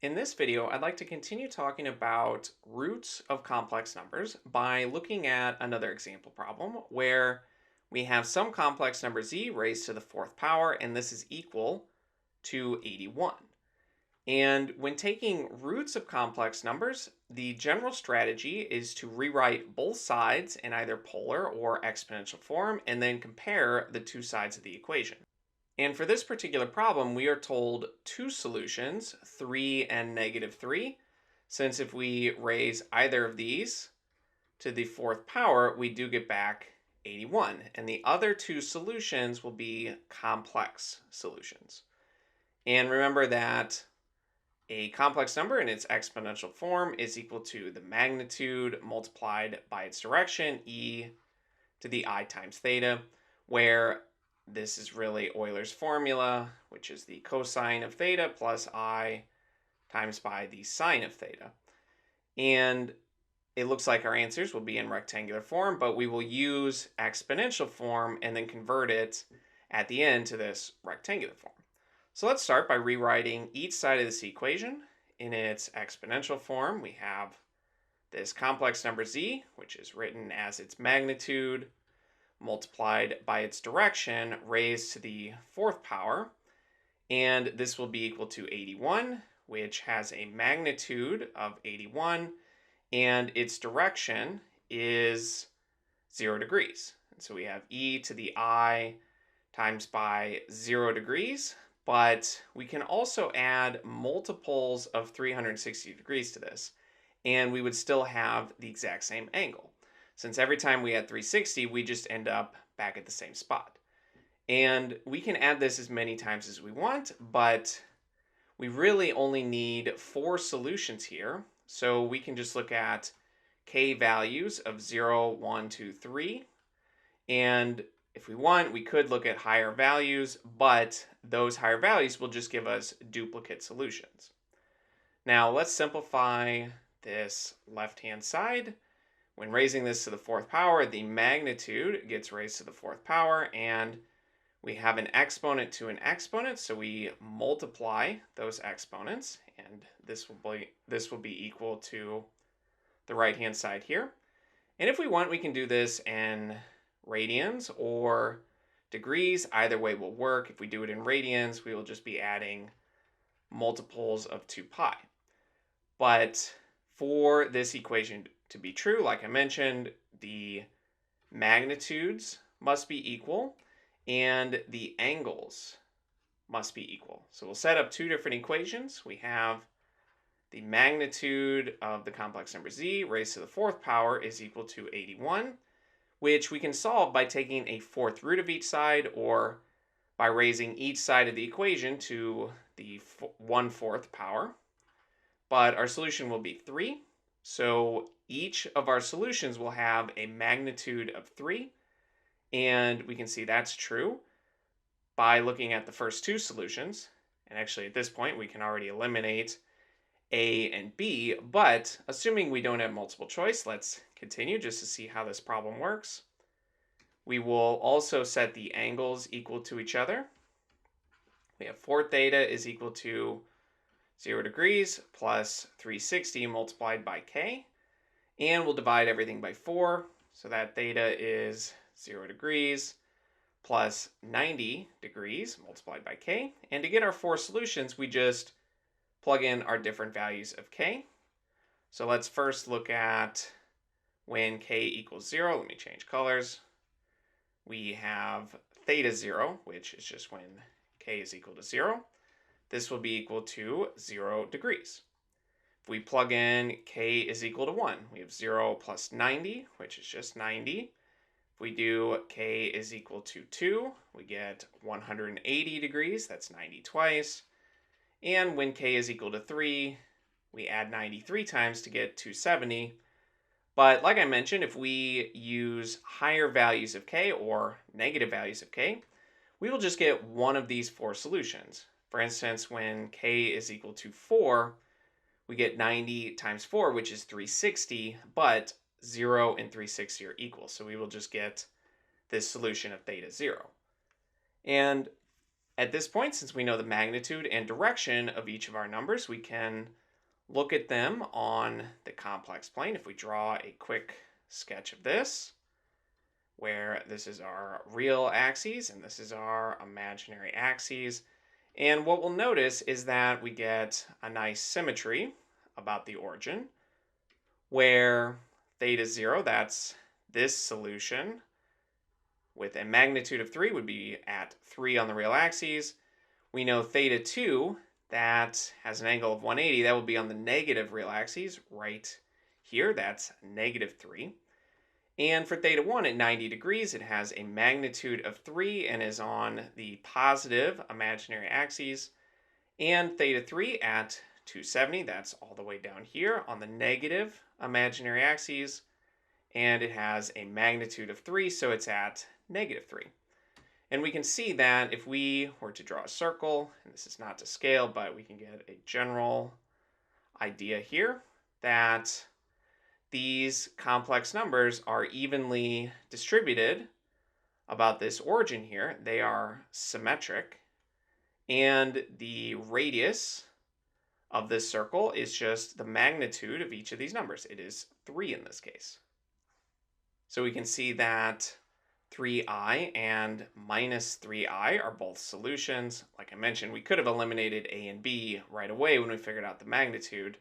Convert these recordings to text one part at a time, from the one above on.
In this video, I'd like to continue talking about roots of complex numbers by looking at another example problem where we have some complex number z raised to the fourth power, and this is equal to 81. And when taking roots of complex numbers, the general strategy is to rewrite both sides in either polar or exponential form and then compare the two sides of the equation. And for this particular problem, we are told two solutions, 3 and -3, since if we raise either of these to the fourth power, we do get back 81. And the other two solutions will be complex solutions. And remember that a complex number in its exponential form is equal to the magnitude multiplied by its direction, e to the I times theta, where this is really Euler's formula, which is the cosine of theta plus I times by the sine of theta. And it looks like our answers will be in rectangular form, but we will use exponential form and then convert it at the end to this rectangular form. So let's start by rewriting each side of this equation in its exponential form. We have this complex number z, which is written as its magnitude multiplied by its direction raised to the fourth power. And this will be equal to 81, which has a magnitude of 81, and its direction is 0 degrees. And so we have e to the I times by 0 degrees, but we can also add multiples of 360 degrees to this, and we would still have the exact same angle. Since every time we add 360, we just end up back at the same spot. And we can add this as many times as we want, but we really only need 4 solutions here. So we can just look at k values of 0, 1, 2, 3. And if we want, we could look at higher values, but those higher values will just give us duplicate solutions. Now let's simplify this left-hand side. When raising this to the fourth power, the magnitude gets raised to the fourth power, and we have an exponent to an exponent, so we multiply those exponents, and this will be equal to the right-hand side here. And if we want, we can do this in radians or degrees. Either way will work. If we do it in radians, we will just be adding multiples of 2 pi. But for this equation to be true, like I mentioned, the magnitudes must be equal and the angles must be equal. So we'll set up two different equations. We have the magnitude of the complex number z raised to the fourth power is equal to 81, which we can solve by taking a fourth root of each side or by raising each side of the equation to the 1/4 power. But our solution will be 3. So each of our solutions will have a magnitude of 3. And we can see that's true by looking at the first two solutions. And actually, at this point, we can already eliminate A and B. But assuming we don't have multiple choice, let's continue just to see how this problem works. We will also set the angles equal to each other. We have 4 theta is equal to 0 degrees plus 360 multiplied by k. And we'll divide everything by 4. So that theta is 0 degrees plus 90 degrees multiplied by k. And to get our 4 solutions, we just plug in our different values of k. So let's first look at when k equals 0. Let me change colors. We have theta 0, which is just when k is equal to 0. This will be equal to 0 degrees. If we plug in k is equal to 1, we have 0 plus 90, which is just 90. If we do k is equal to 2, we get 180 degrees. That's 90 twice. And when k is equal to 3, we add 93 times to get 270. But like I mentioned, if we use higher values of k or negative values of k, we will just get one of these 4 solutions. For instance, when k is equal to 4, we get 90 times 4, which is 360, but 0 and 360 are equal. So we will just get this solution of theta 0. And at this point, since we know the magnitude and direction of each of our numbers, we can look at them on the complex plane. If we draw a quick sketch of this, where this is our real axes and this is our imaginary axes. And what we'll notice is that we get a nice symmetry about the origin, where theta 0, that's this solution, with a magnitude of 3 would be at 3 on the real axes. We know theta 2, that has an angle of 180, that will be on the negative real axes right here, that's negative 3. And for theta 1 at 90 degrees, it has a magnitude of 3 and is on the positive imaginary axes. And theta 3 at 270, that's all the way down here on the negative imaginary axes. And it has a magnitude of 3, so it's at negative 3. And we can see that if we were to draw a circle, and this is not to scale, but we can get a general idea here that these complex numbers are evenly distributed about this origin here. They are symmetric. And the radius of this circle is just the magnitude of each of these numbers. It is 3 in this case. So we can see that 3i and minus 3i are both solutions. Like I mentioned, we could have eliminated a and b right away when we figured out the magnitude.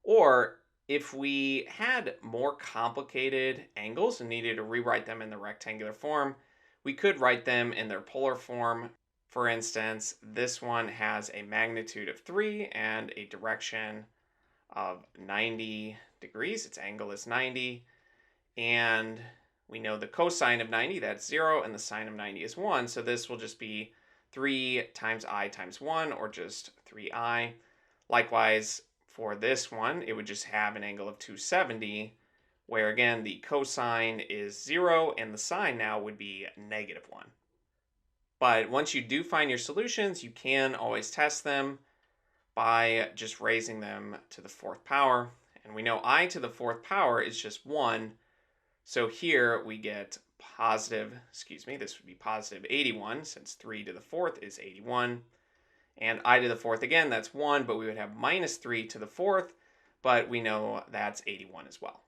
Or if we had more complicated angles and needed to rewrite them in the rectangular form, we could write them in their polar form. For instance, this one has a magnitude of 3 and a direction of 90 degrees. Its angle is 90. And we know the cosine of 90, that's 0, and the sine of 90 is 1. So this will just be 3 times I times 1, or just 3i. Likewise, for this one, it would just have an angle of 270, where again, the cosine is 0, and the sine now would be negative 1. But once you do find your solutions, you can always test them by just raising them to the 4th power. And we know I to the 4th power is just 1. So here we get this would be positive 81, since 3 to the 4th is 81. And I to the 4th, again, that's 1, but we would have minus 3 to the 4th, but we know that's 81 as well.